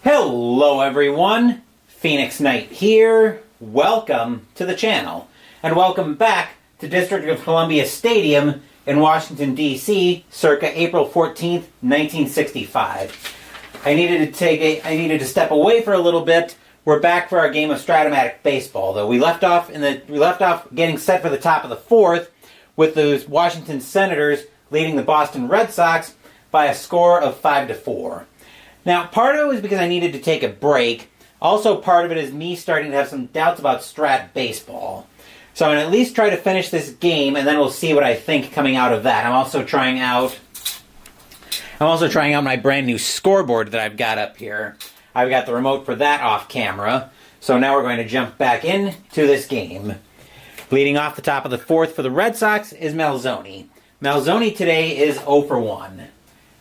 Hello everyone, Phoenix Knight here. Welcome to the channel, and welcome back to District of Columbia Stadium in Washington, D.C., circa April 14th, 1965. I needed to step away for a little bit. We're back for our game of Strat-O-Matic Baseball, though. We left off getting set for the top of the fourth with those Washington Senators leading the Boston Red Sox by a score of 5-4. Now, part of it was because I needed to take a break. Also, part of it is me starting to have some doubts about Strat Baseball. So I'm going to at least try to finish this game, and then we'll see what I think coming out of that. I'm also trying out my brand new scoreboard that I've got up here. I've got the remote for that off camera. So now we're going to jump back into this game. Leading off the top of the fourth for the Red Sox is Malzone. Malzone today is 0 for 1.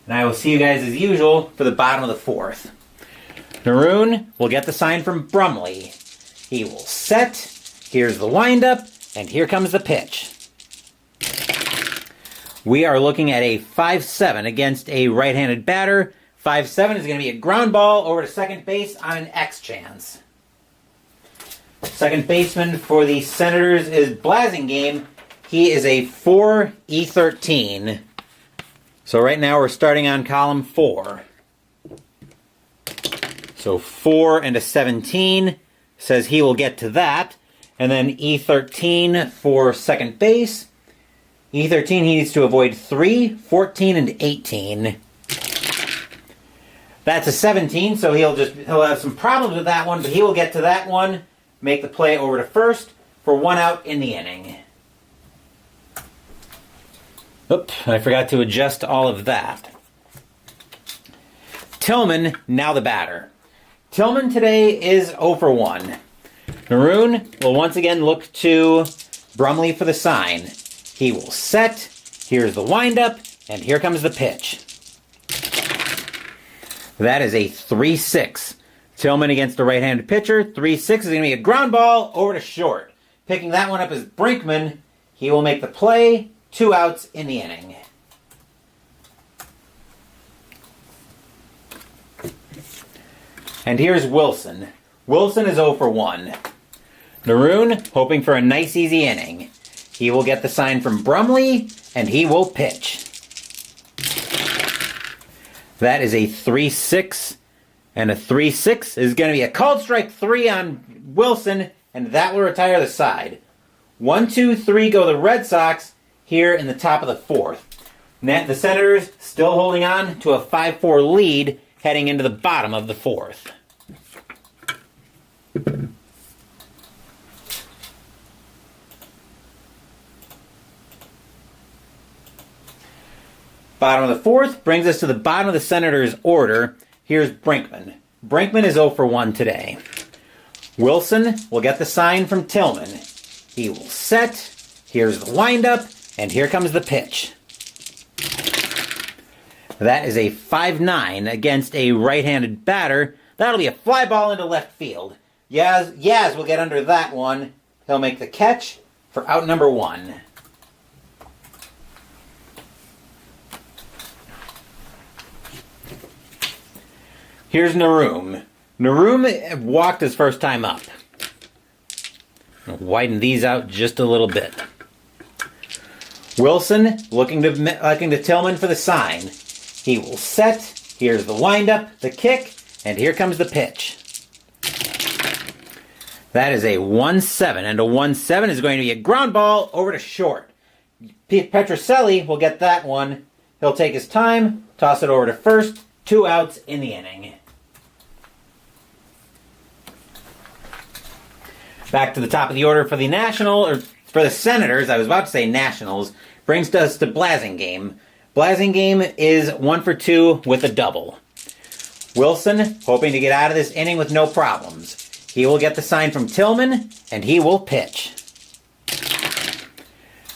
And I will see you guys as usual for the bottom of the fourth. Naroon will get the sign from Brumley. He will set. Here's the windup. And here comes the pitch. We are looking at a 5-7 against a right-handed batter. 5-7 is going to be a ground ball over to second base on an X chance. Second baseman for the Senators is Blasingame. He is a 4E13. So right now we're starting on column 4. So 4 and a 17 says he will get to that. And then E13 for second base. E13 he needs to avoid 3, 14, and 18. That's a 17, so he'll have some problems with that one, but he will get to that one, make the play over to first for 1 out in the inning. Oop, I forgot to adjust all of that. Tillman, now the batter. Tillman today is 0 for 1. Naroon will once again look to Brumley for the sign. He will set. Here's the windup, and here comes the pitch. That is a 3-6. Tillman against a right-handed pitcher. 3-6 is going to be a ground ball over to short. Picking that one up is Brinkman. He will make the play. 2 outs in the inning. And here's Wilson. Wilson is 0 for 1. Naroon hoping for a nice easy inning. He will get the sign from Brumley, and he will pitch. That is a 3-6. And a 3-6 is going to be a called strike 3 on Wilson, and that will retire the side. 1, 2, 3 go the Red Sox here in the top of the fourth. The Senators still holding on to a 5-4 lead heading into the bottom of the fourth. Bottom of the fourth brings us to the bottom of the Senators' order. Here's Brinkman. Brinkman is 0 for 1 today. Wilson will get the sign from Tillman. He will set. Here's the windup. And here comes the pitch. That is a 5-9 against a right-handed batter. That'll be a fly ball into left field. Yaz will get under that one. He'll make the catch for out number 1. Here's Naroon. Naroon walked his first time up. I'll widen these out just a little bit. Wilson looking to Tillman for the sign. He will set. Here's the windup, the kick, and here comes the pitch. That is a 1-7, and a 1-7 is going to be a ground ball over to short. Petrocelli will get that one. He'll take his time, toss it over to first. 2 outs in the inning. Back to the top of the order for the Senators. I was about to say Nationals. Brings us to Blasingame. Blasingame is 1 for 2 with a double. Wilson hoping to get out of this inning with no problems. He will get the sign from Tillman, and he will pitch.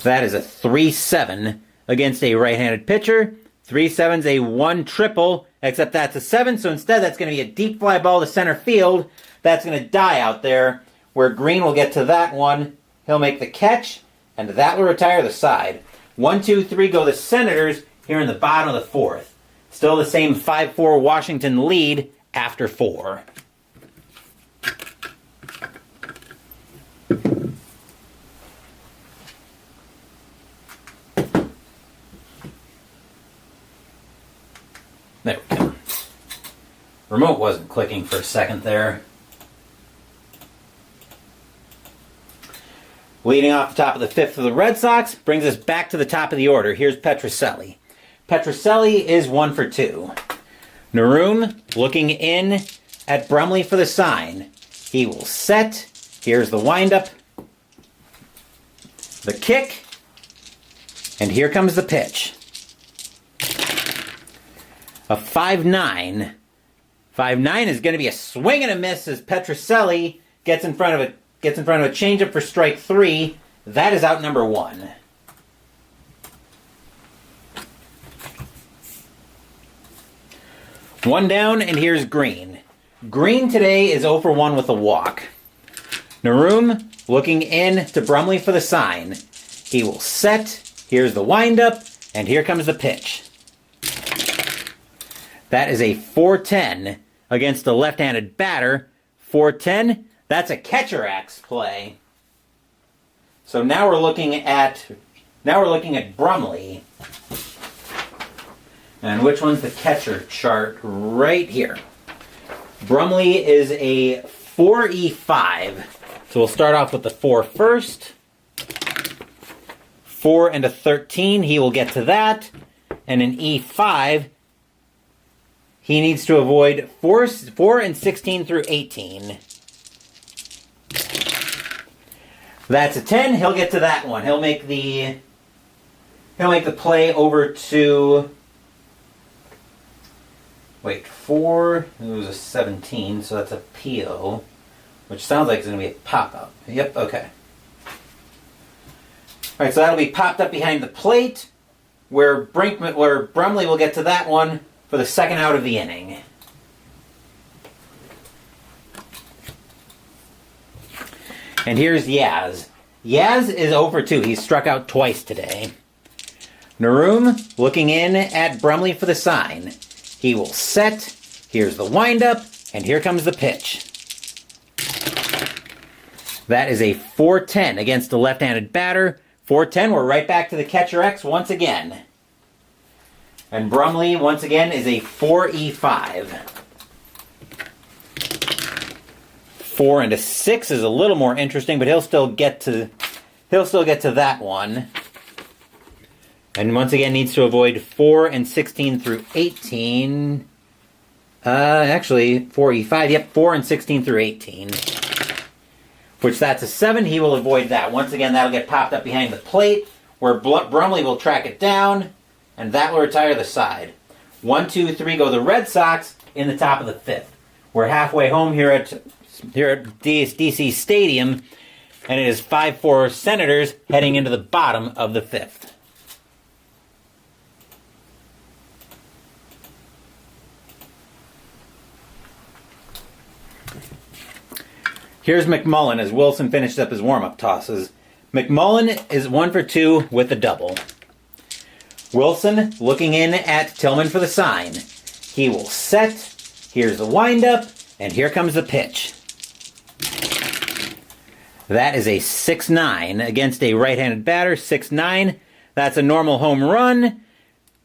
That is a 3-7 against a right-handed pitcher. 3-7's a 1-triple, except that's a 7, so instead that's going to be a deep fly ball to center field. That's going to die out there, where Green will get to that one. He'll make the catch, and that will retire the side. 1, 2, 3 go the Senators here in the bottom of the fourth. Still the same 5-4 Washington lead after 4. There we go. Remote wasn't clicking for a second there. Leading off the top of the 5th for the Red Sox brings us back to the top of the order. Here's Petrocelli. Petrocelli is 1 for 2. Narum looking in at Brumley for the sign. He will set. Here's the windup. The kick. And here comes the pitch. A 5-9. 5-9 is going to be a swing and a miss as Petrocelli gets in front of a changeup for strike 3. That is out number 1. One down, and here's Green. Green today is 0 for 1 with a walk. Narum looking in to Brumley for the sign. He will set. Here's the windup, and here comes the pitch. That is a 4-10 against a left-handed batter. 4-10, that's a catcher X play. So now we're looking at Brumley. And which one's the catcher chart? Right here. Brumley is a 4E5. So we'll start off with the 4 first. 4 and a 13, he will get to that. And an E5, he needs to avoid 4 and 16 through 18. That's a 10. He'll get to that one. He'll make the play over to 4. It was a 17, so that's a PO, which sounds like it's going to be a pop-up. Yep, okay. All right, so that'll be popped up behind the plate, where Brumley will get to that one for the second out of the inning. And here's Yaz. Yaz is 0 for 2. He's struck out twice today. Narum looking in at Brumley for the sign. He will set. Here's the windup, and here comes the pitch. That is a 4-10 against a left-handed batter. 4-10, we're right back to the catcher X once again. And Brumley, once again, is a 4E5. 4 and a 6 is a little more interesting, but he'll still get to that one. And once again needs to avoid 4 and 16 through 18. Actually, 4E5. Yep, 4 and 16 through 18. Which that's a 7. He will avoid that. Once again, that'll get popped up behind the plate, where Brumley will track it down, and that will retire the side. 1, 2, 3 go the Red Sox in the top of the 5th. We're halfway home here at DC Stadium, and it is 5-4 Senators heading into the bottom of the 5th. Here's McMullen as Wilson finishes up his warm-up tosses. McMullen is 1 for 2 with a double. Wilson looking in at Tillman for the sign. He will set. Here's the windup, and here comes the pitch. That is a 6-9 against a right-handed batter. 6-9. That's a normal home run.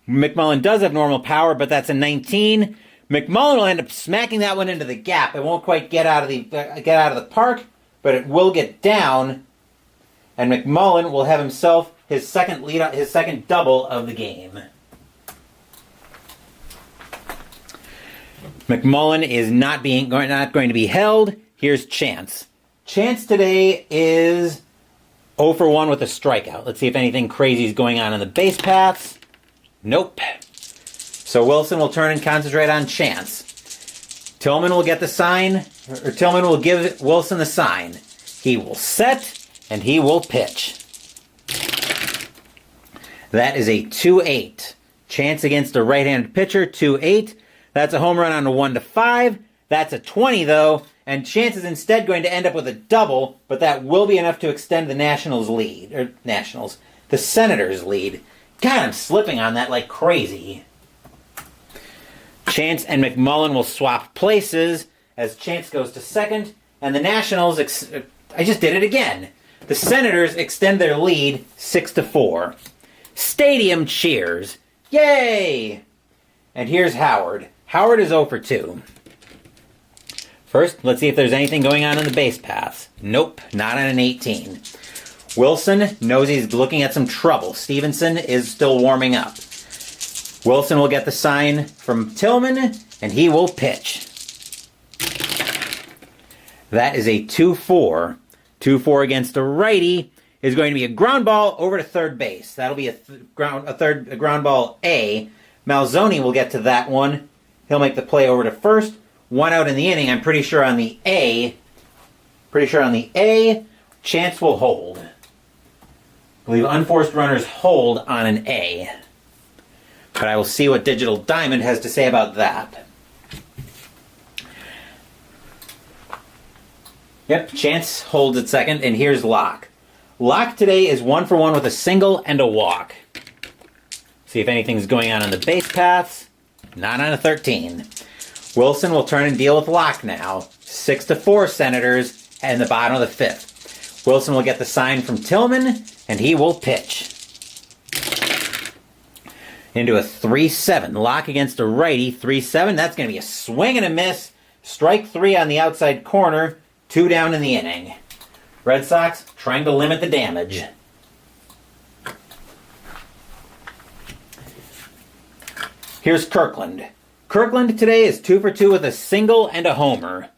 McMullen does have normal power, but that's a 19. McMullen will end up smacking that one into the gap. It won't quite get out of the park, but it will get down, and McMullen will have himself his second double of the game. McMullen is not going to be held. Here's Chance. Chance today is 0 for 1 with a strikeout. Let's see if anything crazy is going on in the base paths. Nope. So Wilson will turn and concentrate on Chance. Tillman will get the sign, or Tillman will give Wilson the sign. He will set, and he will pitch. That is a 2-8. Chance against a right-handed pitcher, 2-8. That's a home run on a 1-5. That's a 20, though, and Chance is instead going to end up with a double, but that will be enough to extend the the Senators' lead. God, I'm slipping on that like crazy. Chance and McMullen will swap places as Chance goes to second, and the Nationals, I just did it again. The Senators extend their lead 6-4. Stadium cheers. Yay! And here's Howard. Howard is 0 for 2. First, let's see if there's anything going on in the base paths. Nope, not on an 18. Wilson knows he's looking at some trouble. Stevenson is still warming up. Wilson will get the sign from Tillman, and he will pitch. That is a 2-4. 2-4 against a righty is going to be a ground ball over to third base. That'll be a ground ball A. Malzoni will get to that one. He'll make the play over to first. 1 out in the inning. I'm pretty sure on the A. Chance will hold. I believe unforced runners hold on an A. But I will see what Digital Diamond has to say about that. Yep, Chance holds at second, and here's Locke. Locke today is 1 for 1 with a single and a walk. See if anything's going on the base paths. Not on a 13. Wilson will turn and deal with Locke now. 6-4 Senators in the bottom of the fifth. Wilson will get the sign from Tillman, and he will pitch. Into a 3-7. Locke against a righty. 3-7. That's going to be a swing and a miss. Strike 3 on the outside corner. 2 down in the inning. Red Sox trying to limit the damage. Here's Kirkland. Kirkland today is 2 for 2 with a single and a homer.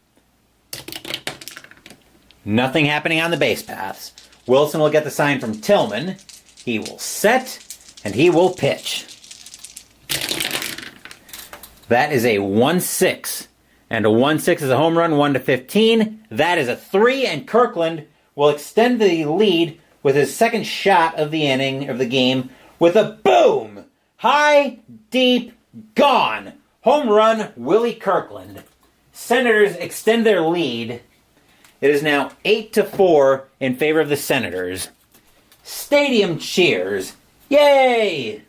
Nothing happening on the base paths. Wilson will get the sign from Tillman. He will set, and he will pitch. That is a 1-6. And a 1-6 is a home run, 1-15. That is a 3, and Kirkland will extend the lead with his second shot of the inning, of the game, with a boom! High, deep, gone! Home run, Willie Kirkland. Senators extend their lead. It is now 8-4 in favor of the Senators. Stadium cheers. Yay!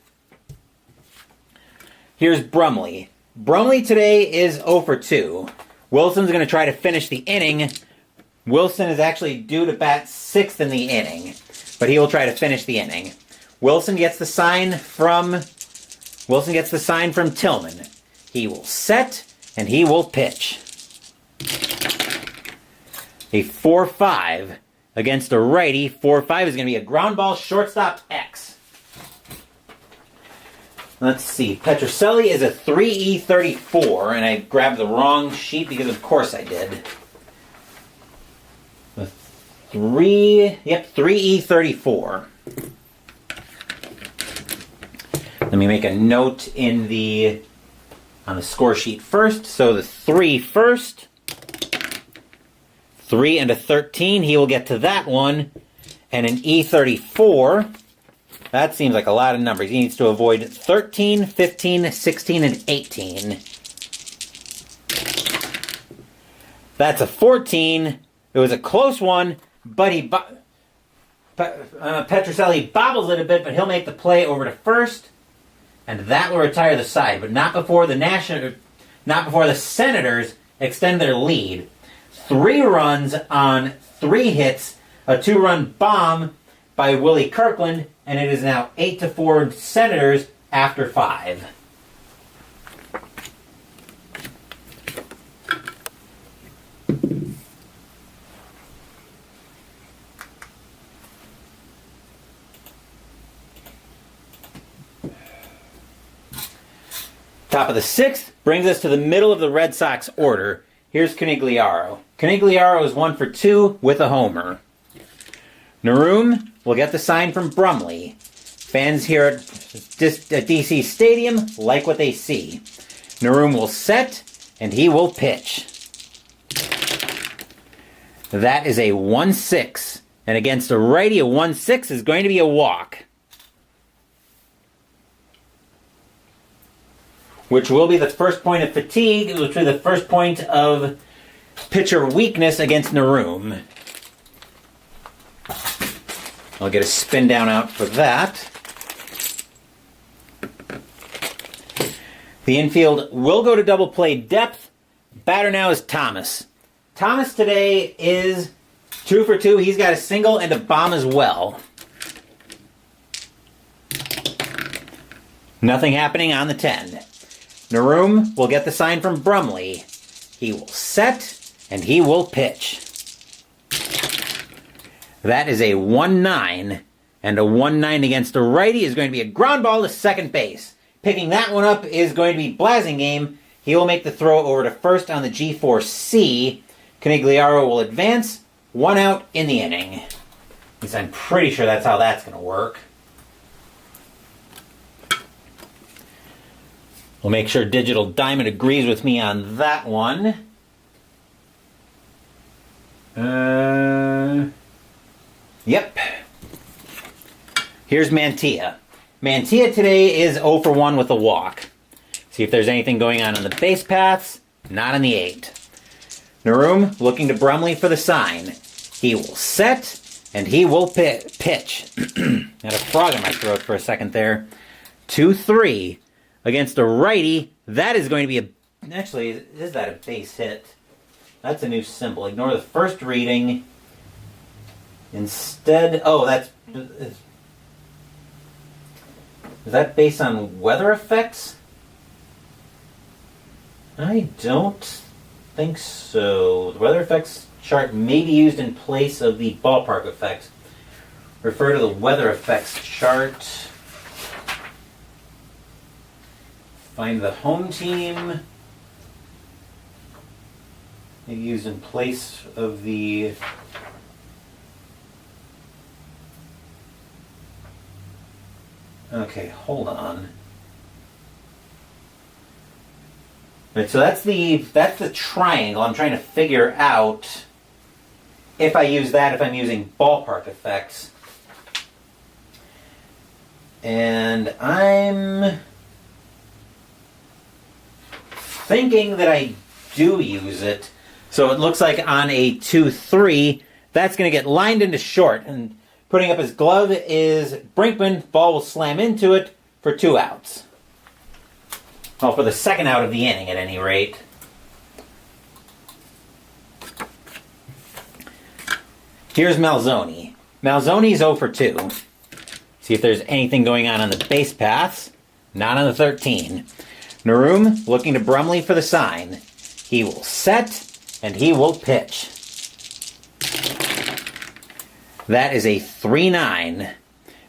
Here's Brumley. Brumley today is 0 for 2. Wilson's going to try to finish the inning. Wilson is actually due to bat 6th in the inning, but he will try to finish the inning. Wilson gets the sign from Tillman. He will set, and he will pitch. A 4-5 against a righty. 4-5 is going to be a ground ball, shortstop X. Let's see. Petrocelli is a 3E34, and I grabbed the wrong sheet because of course I did. 3E34. Let me make a note on the score sheet first. So the 3 first. 3 and a 13. He will get to that one. And an E34. That seems like a lot of numbers. He needs to avoid 13, 15, 16, and 18. That's a 14. It was a close one, but Petrocelli bobbles it a bit, but he'll make the play over to first, and that will retire the side, but not before the Senators extend their lead. 3 runs on 3 hits, a 2-run bomb by Willie Kirkland, and it is now 8-4 Senators after 5. Top of the 6th brings us to the middle of the Red Sox order. Here's Conigliaro. Conigliaro is 1 for 2 with a homer. Naroom will get the sign from Brumley. Fans here at DC Stadium like what they see. Naroom will set, and he will pitch. That is a 1-6. And against a righty, a 1-6 is going to be a walk. Which will be the first point of fatigue, which will be the first point of pitcher weakness against Naroom. I'll get a spin down out for that. The infield will go to double play depth. Batter now is Thomas. Thomas today is 2 for 2. He's got a single and a bomb as well. Nothing happening on the 10. Naroom will get the sign from Brumley. He will set, and he will pitch. That is a 1-9, and a 1-9 against a righty is going to be a ground ball to second base. Picking that one up is going to be Blasingame. He will make the throw over to first on the G4C. Canigliaro will advance. 1 out in the inning. At least I'm pretty sure that's how that's going to work. We'll make sure Digital Diamond agrees with me on that one. Yep. Here's Mantilla. Mantilla today is 0 for 1 with a walk. See if there's anything going on the base paths. Not on the 8. Naroom looking to Brumley for the sign. He will set, and he will pitch. Had a frog in my throat for a second there. 2-3 against a righty. That is going to be a... Actually, is that a base hit? That's a new symbol. Ignore the first reading. Instead... Oh, that's... Is that based on weather effects? I don't think so. The weather effects chart may be used in place of the ballpark effects. Refer to the weather effects chart. Find the home team. Maybe used in place of the... Okay, hold on. Right, so that's the triangle. I'm trying to figure out if I use that, if I'm using ballpark effects. And I'm thinking that I do use it. So it looks like on a 2-3, that's going to get lined into short. And putting up his glove is Brinkman. Ball will slam into it for 2 outs. Well, for the second out of the inning, at any rate. Here's Malzoni. Malzoni's 0 for 2. See if there's anything going on the base paths. Not on the 13. Naroom looking to Brumley for the sign. He will set, and he will pitch. That is a 3-9.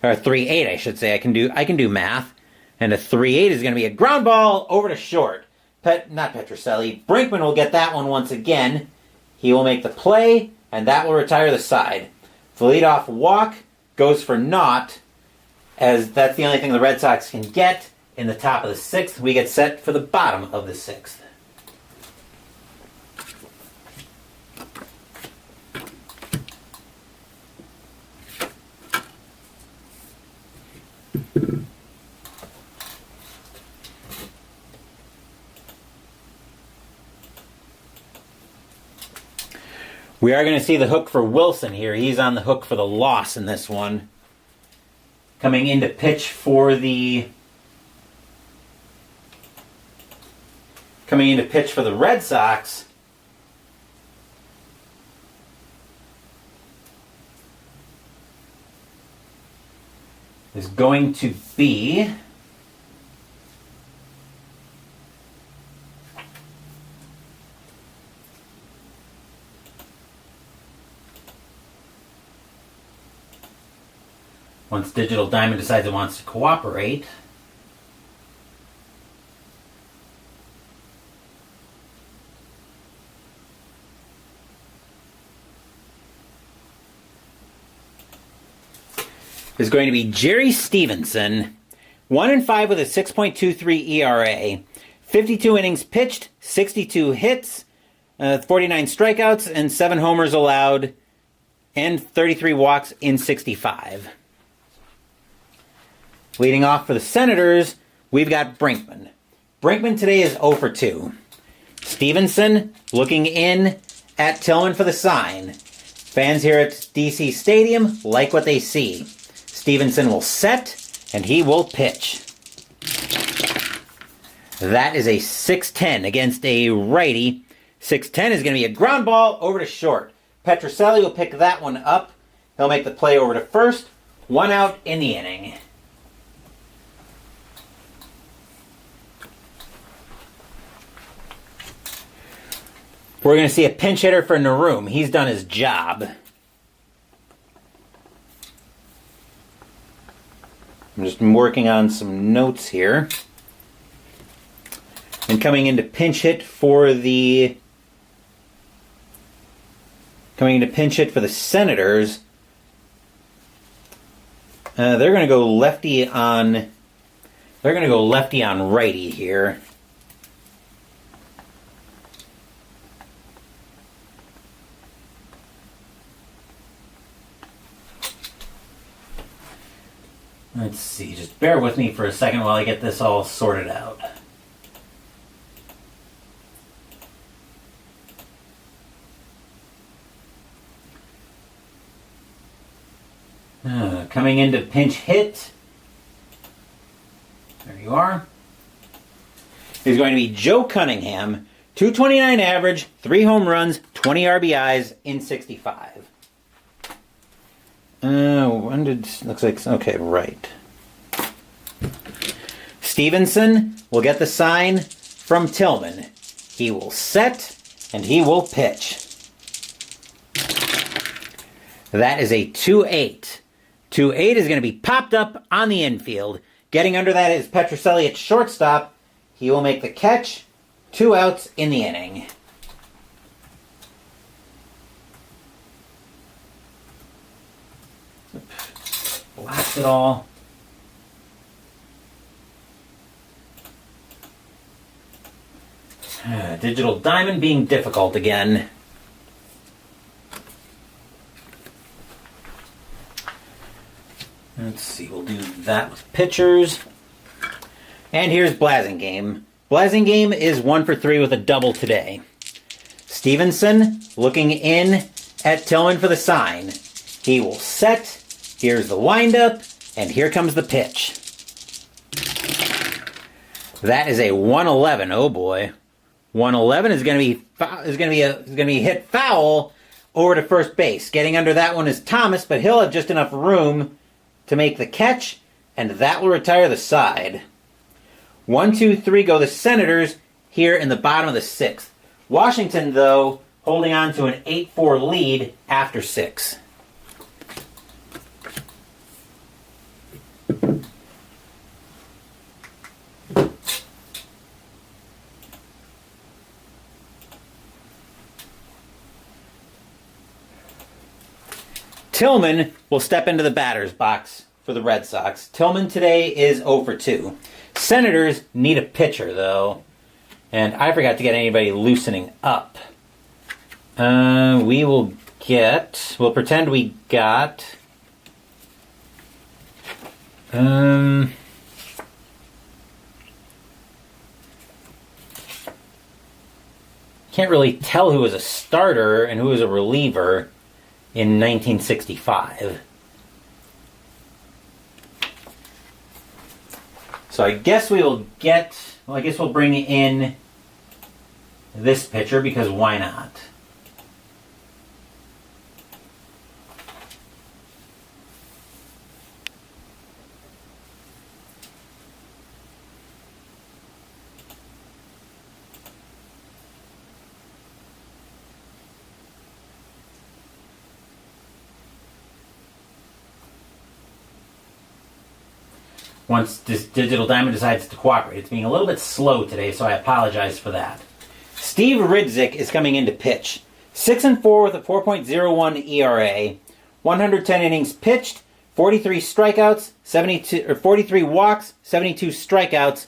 Or 3-8, I should say. I can do math. And a 3-8 is going to be a ground ball over to short. Not Petrocelli. Brinkman will get that one once again. He will make the play, and that will retire the side. The leadoff walk goes for naught, as that's the only thing the Red Sox can get in the top of the 6th. We get set for the bottom of the 6th. We are going to see the hook for Wilson here. He's on the hook for the loss in this one. Coming in to pitch for the Red Sox is going to be once Digital Diamond decides it wants to cooperate. Is going to be Jerry Stevenson, 1-5 with a 6.23 ERA, 52 innings pitched, 62 hits, 49 strikeouts, and 7 homers allowed, and 33 walks in 65. Leading off for the Senators, we've got Brinkman. Brinkman today is 0 for 2. Stevenson looking in at Tillman for the sign. Fans here at DC Stadium like what they see. Stevenson will set, and he will pitch. That is a 6-10 against a righty. 6-10 is going to be a ground ball over to short. Petrocelli will pick that one up. He'll make the play over to first. 1 out in the inning. We're going to see a pinch hitter for Naroom. He's done his job. I'm just working on some notes here. And coming into pinch hit for the Senators, they're going to go lefty on righty here. Let's see, just bear with me for a second while I get this all sorted out. Coming into pinch hit, there you are, is going to be Joe Cunningham. 229 average, 3 home runs, 20 RBIs in 65. Looks like, okay, right. Stevenson will get the sign from Tillman. He will set, and he will pitch. That is a 2-8. 2-8 is going to be popped up on the infield. Getting under that is Petrocelli at shortstop. He will make the catch. 2 outs in the inning. Blast it all. Digital Diamond being difficult again. Let's see, we'll do that with pitchers. And here's Blasingame. Blasingame is 1 for 3 with a double today. Stevenson looking in at Tillman for the sign. He will set. Here's the windup, and here comes the pitch. That is a 111. Oh boy, 111 is going to be hit foul over to first base. Getting under that one is Thomas, but he'll have just enough room to make the catch, and that will retire the side. 1, 2, 3 go the Senators here in the bottom of the 6th. Washington, though, holding on to an 8-4 lead after 6. Tillman will step into the batter's box for the Red Sox. Tillman today is 0 for 2. Senators need a pitcher, though. And I forgot to get anybody loosening up. We'll pretend we got... Can't really tell who was a starter and who was a reliever in 1965. So I guess we'll bring in this pitcher because why not? Once this Digital Diamond decides to cooperate. It's being a little bit slow today, so I apologize for that. Steve Ridzik is coming in to pitch. 6-4 with a 4.01 ERA. 110 innings pitched, 43 strikeouts, 43 walks, 72 strikeouts,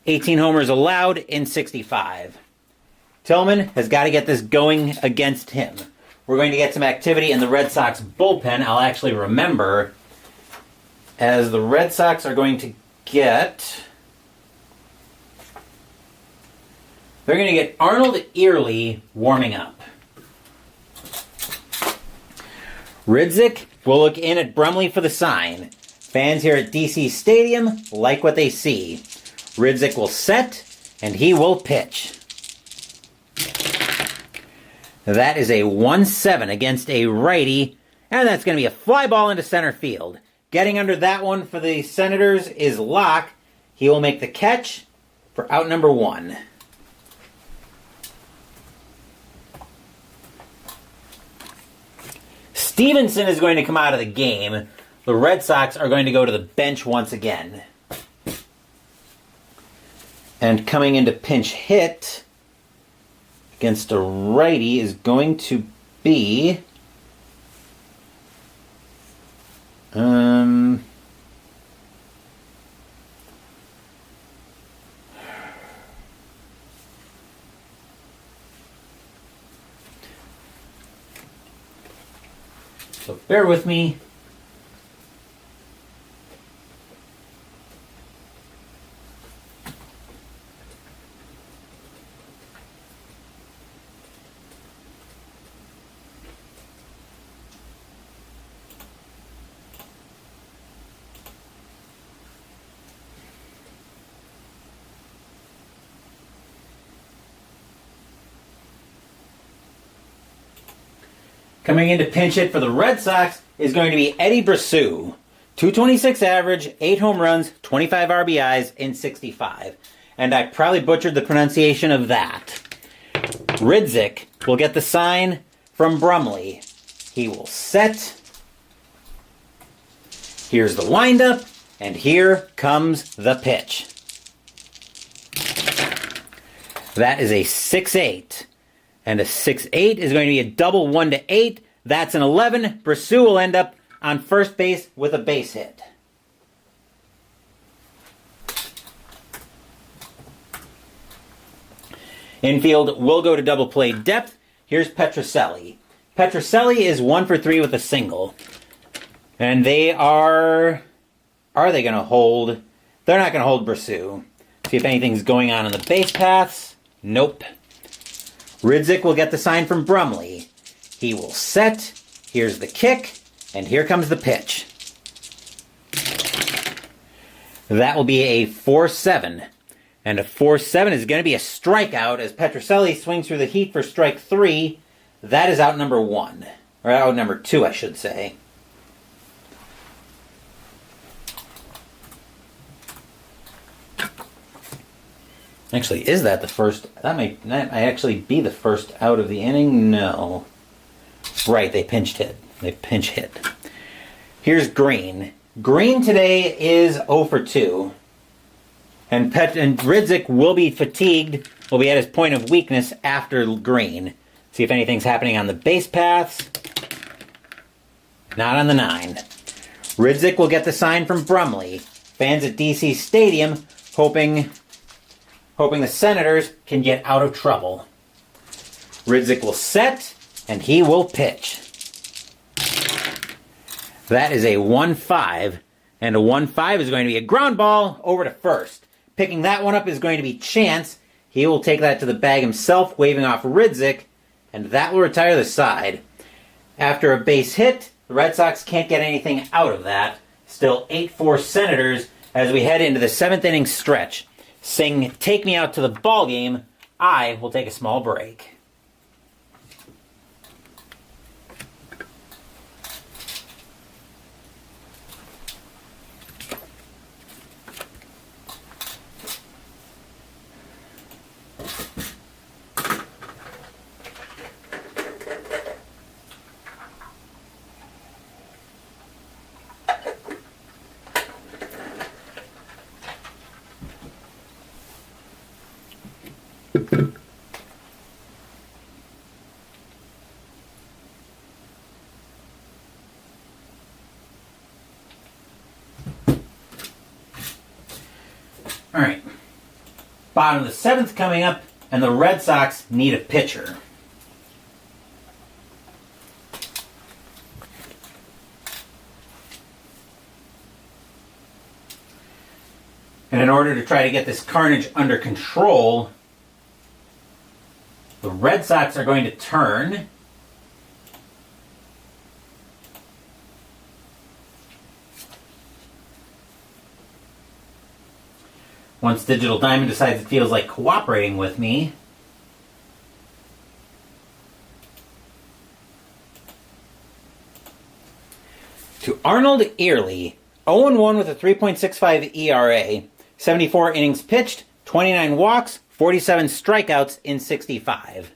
18 homers allowed in 65. Tillman has got to get this going against him. We're going to get some activity in the Red Sox bullpen. I'll actually remember, as the Red Sox are going to get... They're going to get Arnold Early warming up. Ridzik will look in at Brumley for the sign. Fans here at DC Stadium like what they see. Ridzik will set. and he will pitch. That is a 1-7 against a righty, and that's going to be a fly ball into center field. Getting under that one for the Senators is Locke. He will make the catch for out number 1. Stevenson is going to come out of the game. The Red Sox are going to go to the bench once again. And coming into pinch hit against a righty is going to be so bear with me. Coming in to pinch hit for the Red Sox is going to be Eddie Brasseau. 226 average, 8 home runs, 25 RBIs in 65. And I probably butchered the pronunciation of that. Ridzik will get the sign from Brumley. He will set. Here's the windup, and here comes the pitch. That is a 6-8. And a 6-8 is going to be a double 1-8. That's an 11. Brasseau will end up on first base with a base hit. Infield will go to double play depth. Here's Petrocelli. Petrocelli is 1 for 3 with a single. And they are they going to hold? They're not going to hold Brasseau. See if anything's going on in the base paths. Nope. Ridzik will get the sign from Brumley. He will set. Here's the kick. And here comes the pitch. That will be a 4-7. And a 4-7 is going to be a strikeout as Petrocelli swings through the heat for strike 3. That is out number 1. Or out number 2, I should say. Actually, is that the first? That might actually be the first out of the inning. No. Right, they pinch hit. Here's Green. Green today is 0 for 2. And Ridzik will be fatigued, will be at his point of weakness after Green. See if anything's happening on the base paths. Not on the 9. Ridzik will get the sign from Brumley. Fans at DC Stadium hoping the Senators can get out of trouble. Ridzik will set, and he will pitch. That is a 1-5, and a 1-5 is going to be a ground ball over to first. Picking that one up is going to be Chance. He will take that to the bag himself, waving off Ridzik, and that will retire the side. After a base hit, the Red Sox can't get anything out of that. Still 8-4 Senators as we head into the 7th inning stretch. Sing "Take Me Out to the Ball Game." I will take a small break. All right. Bottom of the 7th coming up, and the Red Sox need a pitcher. And in order to try to get this carnage under control, the Red Sox are going to turn. Once Digital Diamond decides it feels like cooperating with me. To Arnold Early, 0-1 with a 3.65 ERA, 74 innings pitched, 29 walks, 47 strikeouts in 65.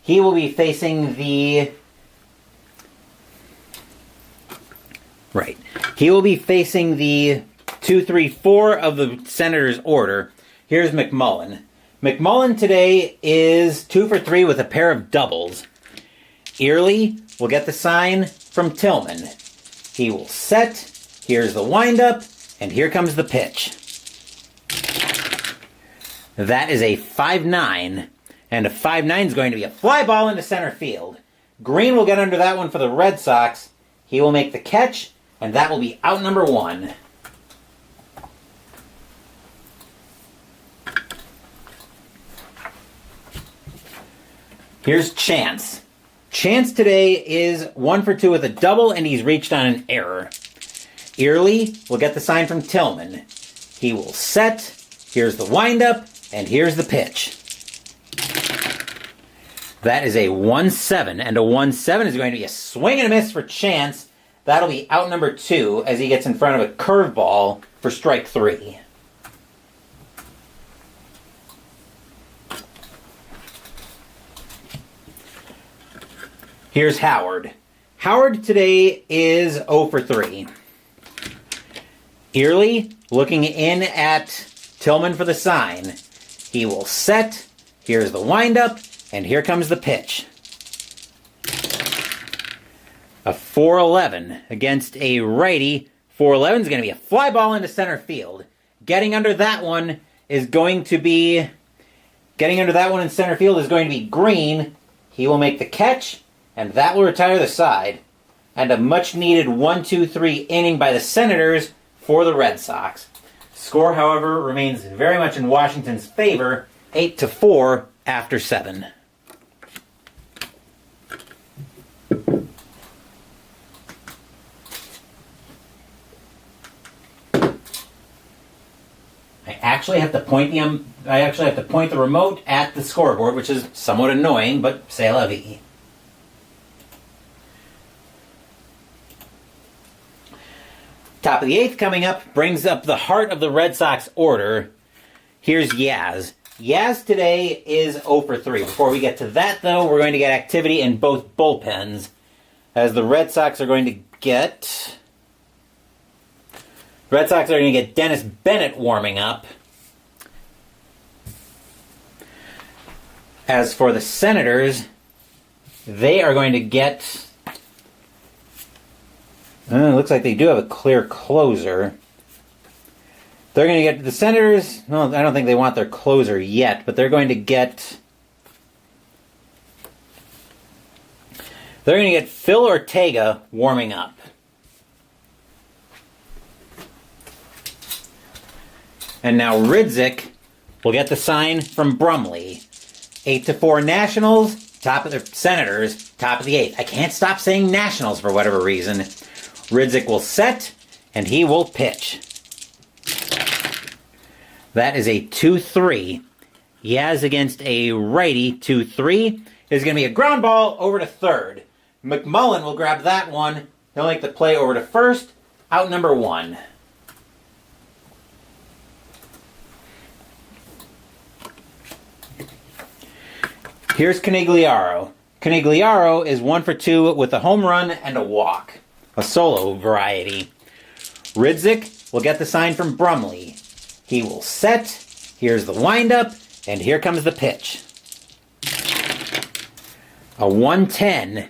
He will be facing the... He will be facing the 2-3-4 of the Senators' order. Here's McMullen. McMullen today is 2 for 3 with a pair of doubles. Early will get the sign from Tillman. He will set. Here's the windup, and here comes the pitch. That is a 5-9, and a 5-9 is going to be a fly ball into center field. Green will get under that one for the Red Sox. He will make the catch, and that will be out number 1. Here's Chance. Chance today is 1 for 2 with a double, and he's reached on an error. Early will get the sign from Tillman. He will set. Here's the windup, and here's the pitch. That is a 1-7, and a 1-7 is going to be a swing and a miss for Chance. That'll be out number 2 as he gets in front of a curveball for strike 3. Here's Howard. Howard today is 0 for 3. Early looking in at Tillman for the sign. He will set. Here's the windup, and here comes the pitch. A 4-11 against a righty. 4-11 is going to be a fly ball into center field. Getting under that one in center field is going to be Green. He will make the catch, and that will retire the side. And a much-needed 1-2-3 inning by the Senators for the Red Sox. Score, however, remains very much in Washington's favor, 8-4 after 7. I actually have to point the remote at the scoreboard, which is somewhat annoying, but c'est la vie. Top of the 8th coming up brings up the heart of the Red Sox order. Here's Yaz. Yaz today is 0 for 3. Before we get to that, though, we're going to get activity in both bullpens, as the Red Sox are going to get Dennis Bennett warming up. As for the Senators, they are going to get... it looks like they do have a clear closer. They're going to get the Senators... Well, I don't think they want their closer yet, but they're going to get... Phil Ortega warming up. And now Ridzik will get the sign from Brumley. 8-4 Nationals, top of the Senators, top of the 8th. I can't stop saying Nationals for whatever reason. Ridzik will set, and he will pitch. That is a 2-3. Yaz against a righty, 2-3. Is going to be a ground ball over to third. McMullen will grab that one. He'll make the play over to first. Out number 1. Here's Canigliaro. Canigliaro is 1 for 2 with a home run and a walk. A solo variety. Ridzik will get the sign from Brumley. He will set. Here's the windup, and here comes the pitch. A 1-10.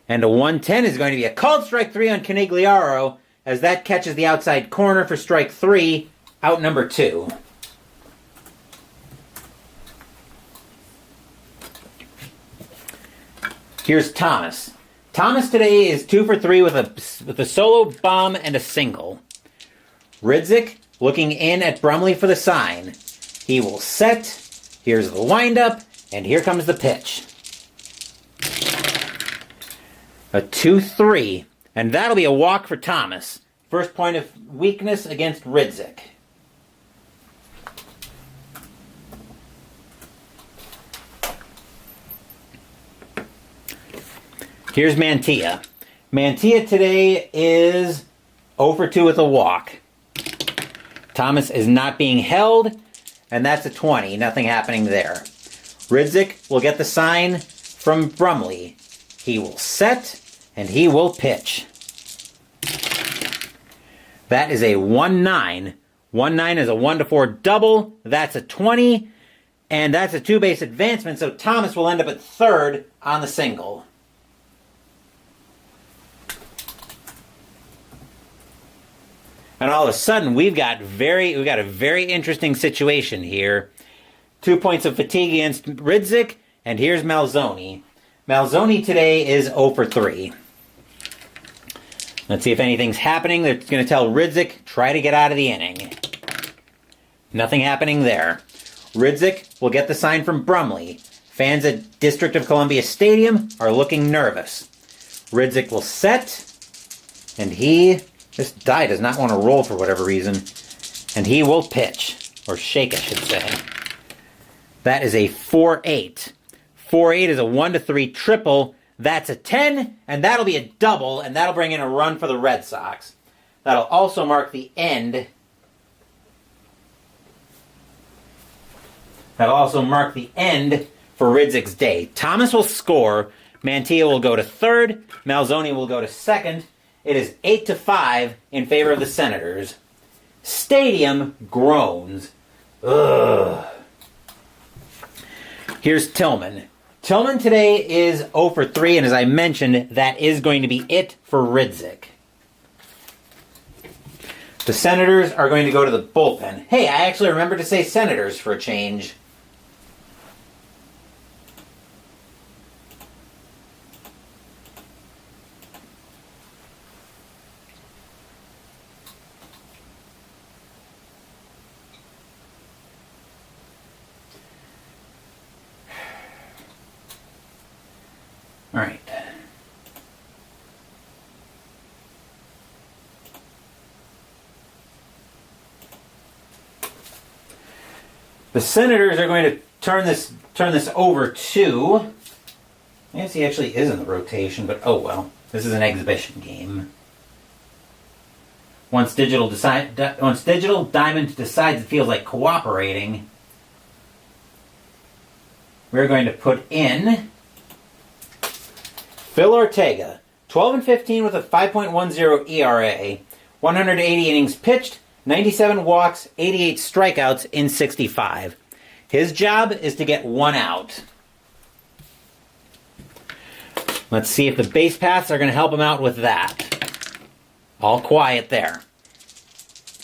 And a 1-10 is going to be a called strike 3 on Canigliaro, as that catches the outside corner for strike 3, out number 2. Here's Thomas. Thomas today is 2 for 3 with a solo bomb and a single. Ridzik looking in at Brumley for the sign. He will set. Here's the windup, and here comes the pitch. A 2-3, and that'll be a walk for Thomas. First point of weakness against Ridzik. Here's Mantilla. Mantilla today is 0 for 2 with a walk. Thomas is not being held, and that's a 20. Nothing happening there. Ridzik will get the sign from Brumley. He will set, and he will pitch. That is a 1-9. 1-9 is a 1-4 double. That's a 20. And that's a 2-base advancement, so Thomas will end up at third on the single. And all of a sudden, we've got a very interesting situation here. 2 points of fatigue against Ridzik, and here's Malzoni. Malzoni today is 0 for 3. Let's see if anything's happening. They're going to tell Ridzik, try to get out of the inning. Nothing happening there. Ridzik will get the sign from Brumley. Fans at District of Columbia Stadium are looking nervous. Ridzik will set, and this die does not want to roll for whatever reason, and he will pitch, or shake I should say. That is a 4-8. 4-8 is a 1-3 triple. That's a 10, and that'll be a double, and that'll bring in a run for the Red Sox. That'll also mark the end. That'll also mark the end for Ridzik's day. Thomas will score. Mantilla will go to third. Malzoni will go to second. It is 8-5 in favor of the Senators. Stadium groans. Ugh. Here's Tillman. Tillman today is 0 for 3, and as I mentioned, that is going to be it for Ridzik. The Senators are going to go to the bullpen. Hey, I actually remembered to say Senators for a change. All right. The Senators are going to turn this over to. I guess he actually is in the rotation, but oh well. This is an exhibition game. Once Digital Diamond decides it feels like cooperating, we're going to put in Phil Ortega, 12-15 with a 5.10 ERA, 180 innings pitched, 97 walks, 88 strikeouts in 65. His job is to get one out. Let's see if the base paths are going to help him out with that. All quiet there.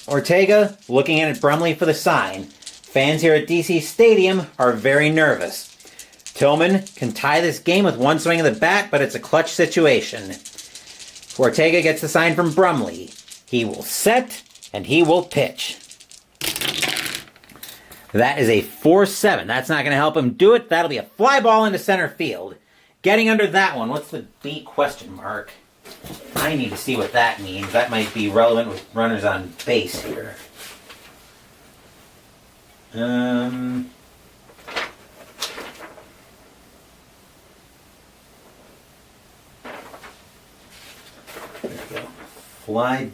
Ortega looking in at Brumley for the sign. Fans here at DC Stadium are very nervous. Tillman can tie this game with one swing of the bat, but it's a clutch situation. Ortega gets the sign from Brumley. He will set, and he will pitch. That is a 4-7. That's not going to help him do it. That'll be a fly ball into center field. Getting under that one, what's the B question mark? I need to see what that means. That might be relevant with runners on base here. There we go. Fly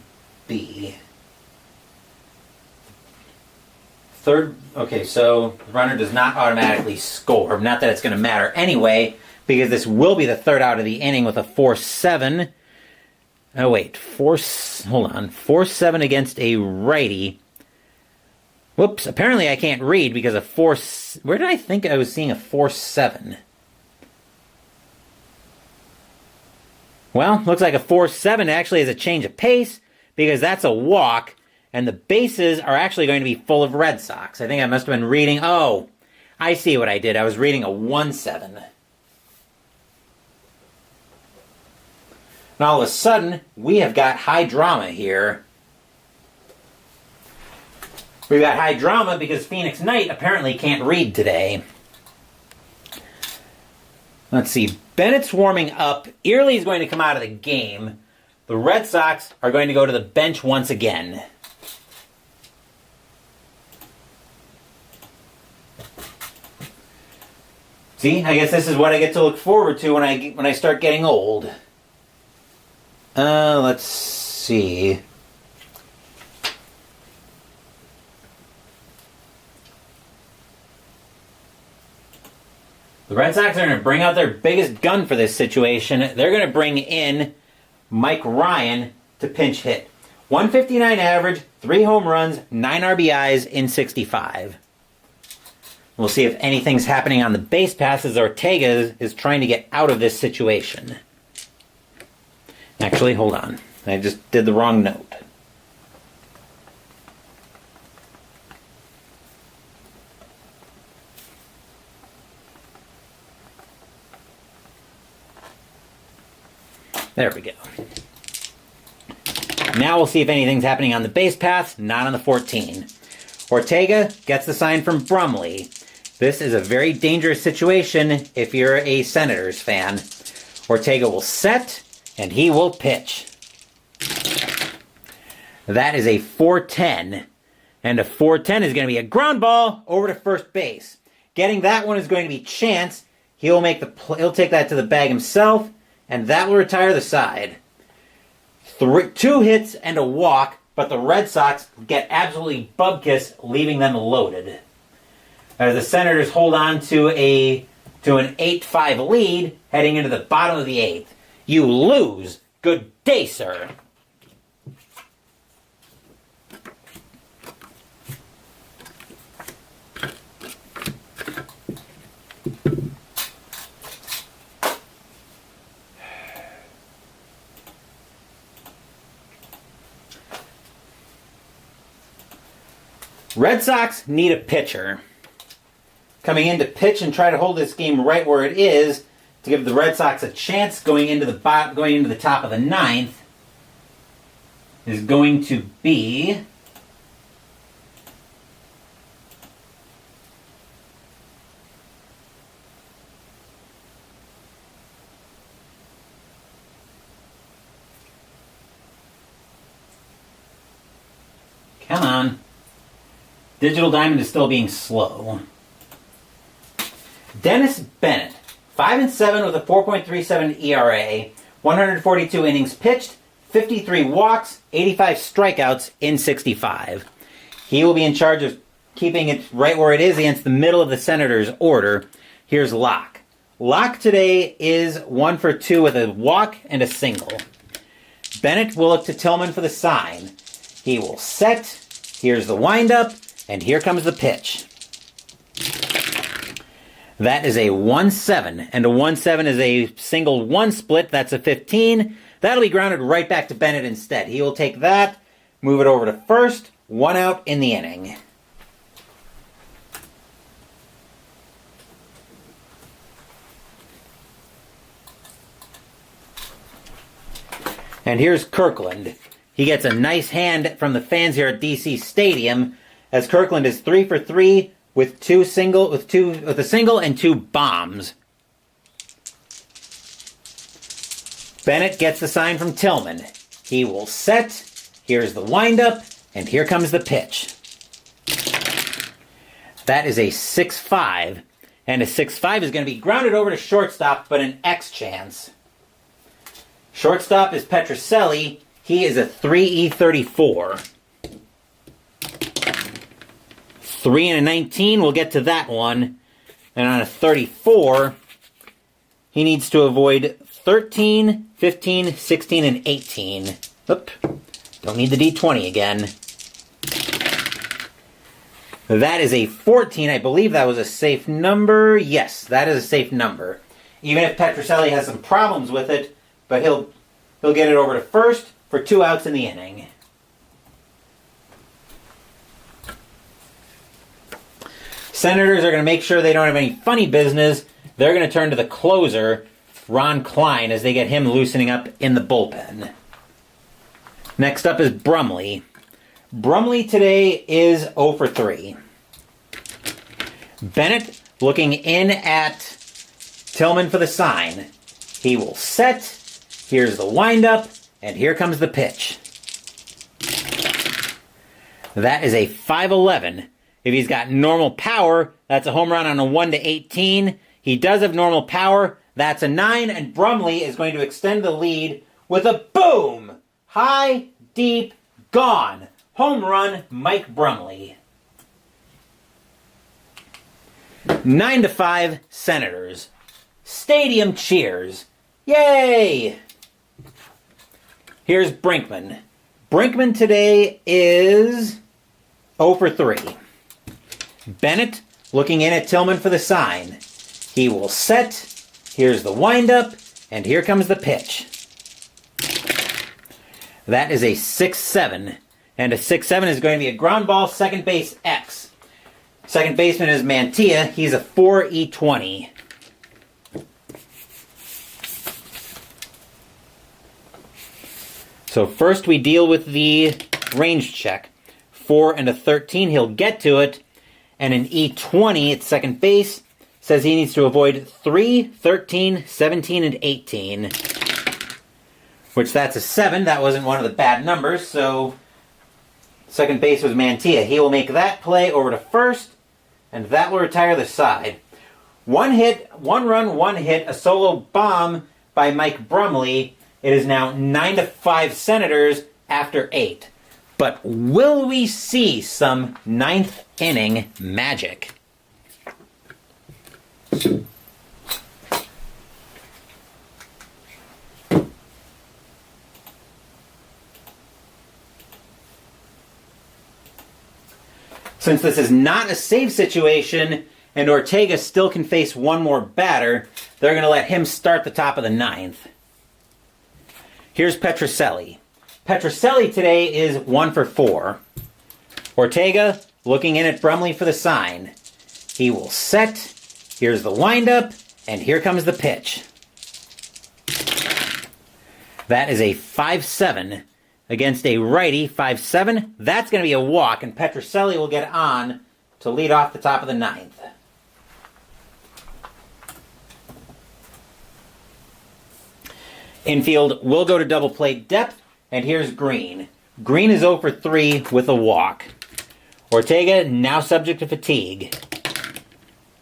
B. Third, okay, so the runner does not automatically score. Not that it's going to matter anyway, because this will be the third out of the inning with a 4-7. Oh, wait, 4-7 against a righty. Whoops, apparently I can't read because a 4... Where did I think I was seeing a 4-7? Well, looks like a 4-7 actually is a change of pace because that's a walk, and the bases are actually going to be full of Red Sox. I think I must have been reading... Oh, I see what I did. I was reading a 1-7. And all of a sudden, we have got high drama here. We've got high drama because Phoenix Knight apparently can't read today. Let's see. Bennett's warming up. Early's going to come out of the game. The Red Sox are going to go to the bench once again. See, I guess this is what I get to look forward to when I start getting old. Let's see. The Red Sox are going to bring out their biggest gun for this situation. They're going to bring in Mike Ryan to pinch hit. 159 average, 3 home runs, 9 RBIs in 65. We'll see if anything's happening on the base pass as Ortega is trying to get out of this situation. Actually, hold on. I just did the wrong note. There we go. Now we'll see if anything's happening on the base paths, not on the 14. Ortega gets the sign from Brumley. This is a very dangerous situation if you're a Senators fan. Ortega will set, and he will pitch. That is a 4-10. And a 4-10 is going to be a ground ball over to first base. Getting that one is going to be Chance. He'll take that to the bag himself, and that will retire the side. 2 hits and a walk, but the Red Sox get absolutely bubkiss, leaving them loaded. As the Senators hold on to an 8-5 lead, heading into the bottom of the 8th. You lose. Good day, sir. Red Sox need a pitcher. Coming in to pitch and try to hold this game right where it is to give the Red Sox a chance going into the top of the 9th is going to be come on. Digital Diamond is still being slow. Dennis Bennett, 5-7 with a 4.37 ERA, 142 innings pitched, 53 walks, 85 strikeouts in 65. He will be in charge of keeping it right where it is against the middle of the Senators' order. Here's Locke. Locke today is 1 for 2 with a walk and a single. Bennett will look to Tillman for the sign. He will set. Here's the windup. And here comes the pitch. That is a 1-7. And a 1-7 is a single 1 split. That's a 15. That'll be grounded right back to Bennett instead. He will take that, move it over to first. 1 out in the inning. And here's Kirkland. He gets a nice hand from the fans here at DC Stadium, as Kirkland is 3 for 3 with a single and 2 bombs. Bennett gets the sign from Tillman. He will set. Here's the windup, and here comes the pitch. That is a 6-5, and a 6-5 is going to be grounded over to shortstop, but an X chance. Shortstop is Petrocelli. He is a 3E34. 3 and a 19, we'll get to that one. And on a 34, he needs to avoid 13, 15, 16, and 18. Oop, don't need the D20 again. That is a 14. I believe that was a safe number. Yes, that is a safe number. Even if Petrocelli has some problems with it, but he'll get it over to first for 2 outs in the inning. Senators are going to make sure they don't have any funny business. They're going to turn to the closer, Ron Klein, as they get him loosening up in the bullpen. Next up is Brumley. Brumley today is 0 for 3. Bennett looking in at Tillman for the sign. He will set. Here's the windup, and here comes the pitch. That is a 5-11. If he's got normal power, that's a home run on a 1-18. He does have normal power. That's a 9, and Brumley is going to extend the lead with a boom! High, deep, gone. Home run, Mike Brumley. 9-5, Senators. Stadium cheers. Yay! Here's Brinkman. Brinkman today is 0 for 3. Bennett looking in at Tillman for the sign. He will set. Here's the windup, and here comes the pitch. That is a 6-7, and a 6-7 is going to be a ground ball, second base X. Second baseman is Mantilla. He's a 4E20. So first we deal with the range check. 4 and a 13, he'll get to it. And an E20 at second base says he needs to avoid 3, 13, 17, and 18. Which that's a 7. That wasn't one of the bad numbers, so second base was Mantilla. He will make that play over to first, and that will retire the side. 1 hit, 1 run, 1 hit, a solo bomb by Mike Brumley. It is now 9-5 Senators after 8. But will we see some 9th inning magic? Since this is not a save situation, and Ortega still can face one more batter, they're going to let him start the top of the 9th. Here's Petrocelli. Petrocelli today is 1 for 4. Ortega looking in at Brumley for the sign. He will set. Here's the windup, and here comes the pitch. That is a 5-7 against a righty. 5-7. That's going to be a walk, and Petrocelli will get on to lead off the top of the 9th. Infield will go to double play depth, and here's Green. Green is 0 for 3 with a walk. Ortega now subject to fatigue.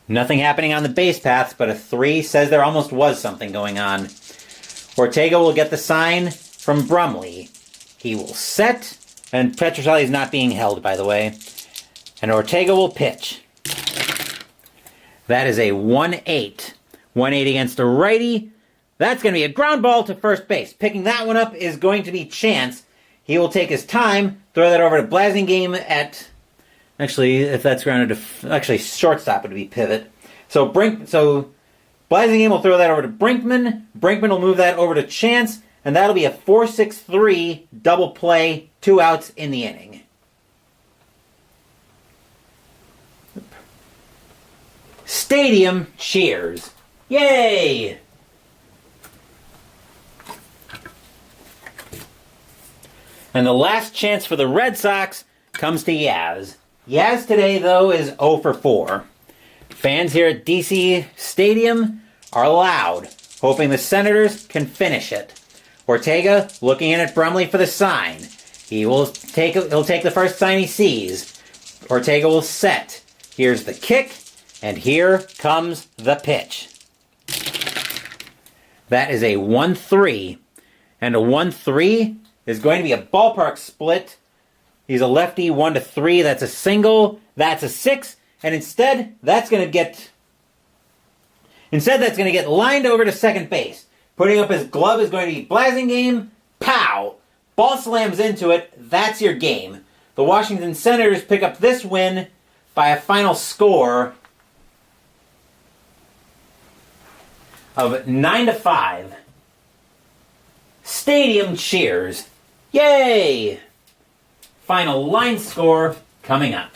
Nothing happening on the base paths, but a 3 says there almost was something going on. Ortega will get the sign from Brumley. He will set, and Petrocelli is not being held, by the way. And Ortega will pitch. That is a 1-8. 1-8 against a righty. That's going to be a ground ball to first base. Picking that one up is going to be Chance. He will take his time, throw that over to Blasingame at... Actually, if that's grounded to... Actually, shortstop would be pivot. So Blasingame will throw that over to Brinkman. Brinkman will move that over to Chance. And that'll be a 4-6-3 double play, 2 outs in the inning. Stadium cheers. Yay! And the last chance for the Red Sox comes to Yaz. Yaz today, though, is 0 for 4. Fans here at DC Stadium are loud, hoping the Senators can finish it. Ortega looking in at Brumley for the sign. He'll take the first sign he sees. Ortega will set. Here's the kick, and here comes the pitch. That is a 1-3. And a 1-3 is going to be a ballpark split. He's a lefty, 1-3. That's a single. That's a 6. And instead, that's going to get lined over to second base. Putting up his glove is going to be Blasingame. Pow! Ball slams into it. That's your game. The Washington Senators pick up this win by a final score of 9-5. Stadium cheers. Yay! Final line score coming up.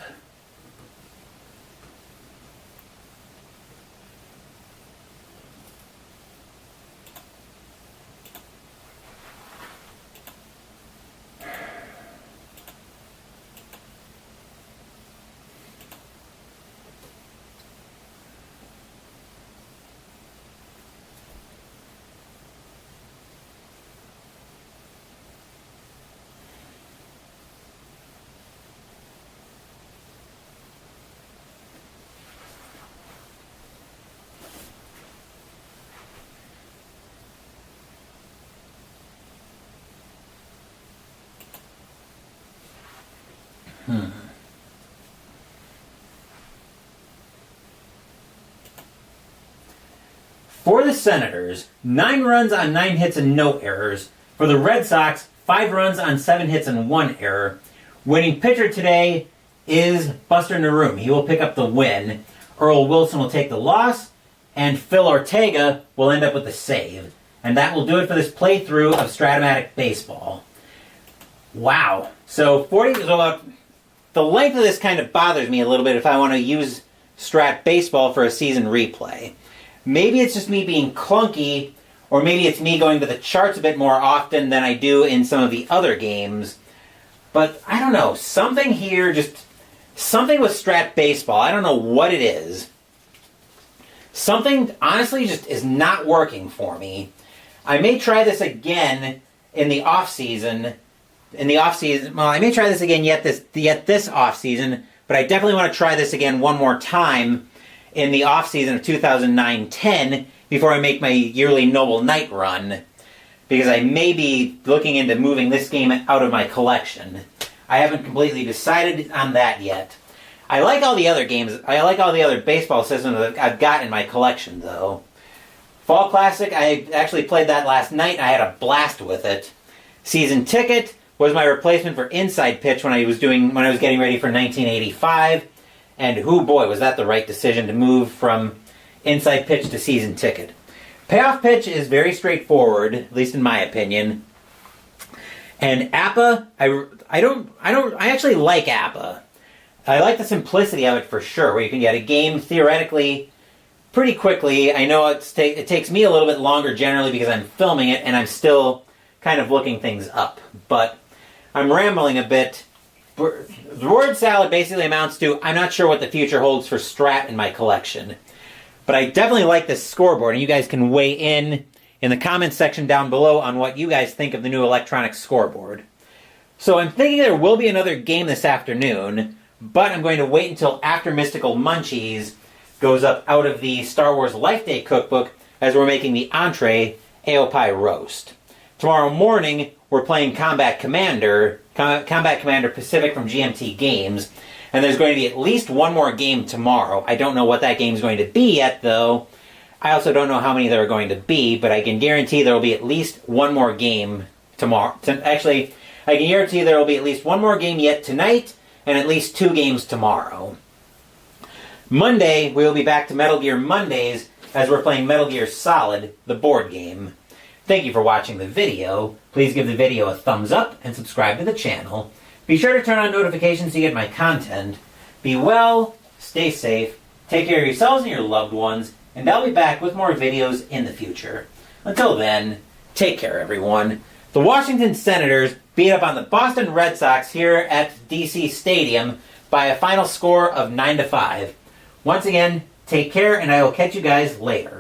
For the Senators, 9 runs on 9 hits and no errors. For the Red Sox, 5 runs on 7 hits and 1 error. Winning pitcher today is Buster Narum. He will pick up the win. Earl Wilson will take the loss, and Phil Ortega will end up with the save. And that will do it for this playthrough of Strat-O-Matic Baseball. Wow. So 40 is about... The length of this kind of bothers me a little bit if I want to use Strat Baseball for a season replay. Maybe it's just me being clunky, or maybe it's me going to the charts a bit more often than I do in some of the other games. But I don't know. Something here just... Something with Strat Baseball. I don't know what it is. Something, honestly, just is not working for me. I may try this again in the off-season. Well, I may try this again yet this off-season, but I definitely want to try this again one more time in the off-season of 2009-10 before I make my yearly Noble Night run, because I may be looking into moving this game out of my collection. I haven't completely decided on that yet. I like all the other games. I like all the other baseball systems that I've got in my collection, though. Fall Classic, I actually played that last night, and I had a blast with it. Season Ticket was my replacement for Inside Pitch when I was getting ready for 1985. And whoo boy, was that the right decision to move from Inside Pitch to Season Ticket. Payoff Pitch is very straightforward, at least in my opinion. And APA, I actually like APA. I like the simplicity of it for sure, where you can get a game theoretically pretty quickly. I know it takes me a little bit longer generally because I'm filming it and I'm still kind of looking things up. But I'm rambling a bit. The word salad basically amounts to, I'm not sure what the future holds for Strat in my collection. But I definitely like this scoreboard, and you guys can weigh in the comments section down below on what you guys think of the new electronic scoreboard. So I'm thinking there will be another game this afternoon, but I'm going to wait until after Mystical Munchies goes up out of the Star Wars Life Day cookbook as we're making the entree Aopai roast. Tomorrow morning, we're playing Combat Commander Pacific from GMT Games, and there's going to be at least one more game tomorrow. I don't know what that game is going to be yet, though. I also don't know how many there are going to be, but I can guarantee there will be at least one more game tomorrow. Actually, I can guarantee there will be at least one more game yet tonight, and at least 2 games tomorrow. Monday, we will be back to Metal Gear Mondays as we're playing Metal Gear Solid, the board game. Thank you for watching the video. Please give the video a thumbs up and subscribe to the channel. Be sure to turn on notifications to get my content. Be well, stay safe, take care of yourselves and your loved ones, and I'll be back with more videos in the future. Until then, take care everyone. The Washington Senators beat up on the Boston Red Sox here at DC Stadium by a final score of 9-5. Once again, take care and I will catch you guys later.